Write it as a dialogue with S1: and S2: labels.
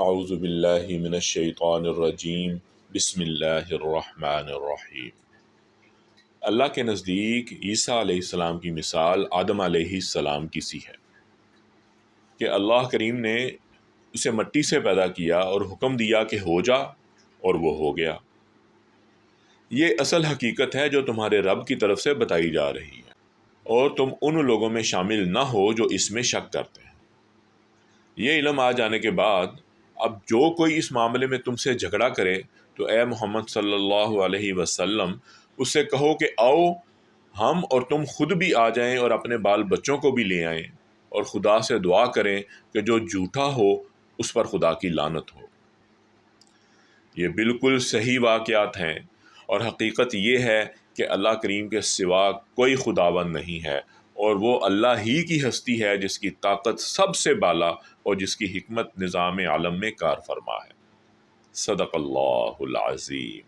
S1: اعوذ باللہ من الشیطان الرجیم بسم اللہ الرحمن الرحیم۔ اللہ کے نزدیک عیسیٰ علیہ السلام کی مثال آدم علیہ السلام کی سی ہے کہ اللہ کریم نے اسے مٹی سے پیدا کیا اور حکم دیا کہ ہو جا، اور وہ ہو گیا۔ یہ اصل حقیقت ہے جو تمہارے رب کی طرف سے بتائی جا رہی ہے، اور تم ان لوگوں میں شامل نہ ہو جو اس میں شک کرتے ہیں۔ یہ علم آ جانے کے بعد اب جو کوئی اس معاملے میں تم سے جھگڑا کرے تو اے محمد صلی اللہ علیہ وسلم اس سے کہو کہ آؤ ہم اور تم خود بھی آ جائیں اور اپنے بال بچوں کو بھی لے آئیں، اور خدا سے دعا کریں کہ جو جھوٹا ہو اس پر خدا کی لعنت ہو۔ یہ بالکل صحیح واقعات ہیں، اور حقیقت یہ ہے کہ اللہ کریم کے سوا کوئی خداوند نہیں ہے، اور وہ اللہ ہی کی ہستی ہے جس کی طاقت سب سے بالا اور جس کی حکمت نظام عالم میں کار فرما ہے۔ صدق اللہ العظیم۔